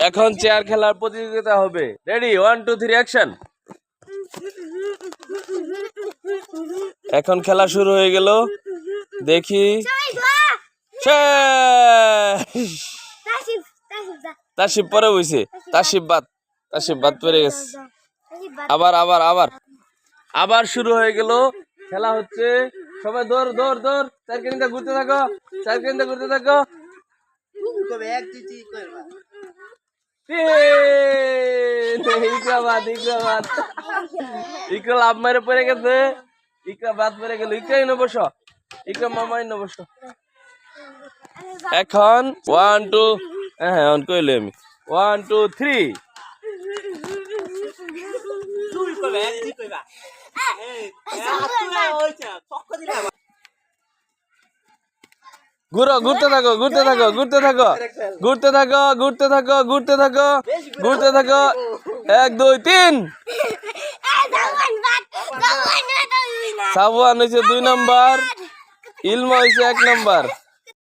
এখন চেয়ার খেলার প্রতিযোগিতা হবে। Ready, 1 2 3 action. এখন খেলা শুরু হয়ে গেল। দেখি তাসিফ পরে বইছে, তাসিফ বাদ পড়ে গেছে। আবার শুরু হয়ে গেল। খেলা হচ্ছে, সবাই দৌড় দৌড় দৌড়, চারখানিতে ঘুরতে থাকো, চারখানিতে ঘুরতে থাকো। ইকরা লাভ মারে পড়ে গেছে, ইকরা বাদ পড়ে গেল। ইকরা ইনো বসো, ইকরা মামা ইনো বসো। এখন 1 2 হ্যাঁ অন কইলে আমি 1 2 3। ঘুরো, ঘুরতে থাকো, ঘুরতে থাকো, ঘুরতে থাকো, ঘুরতে থাকো, ঘুরতে থাকো, ঘুরতে থাকো, ঘুরতে থাকো। 1 2 3। সাবওয়ান হয়েছে 2 নাম্বার, ইলমা হয়েছে 1 নাম্বার।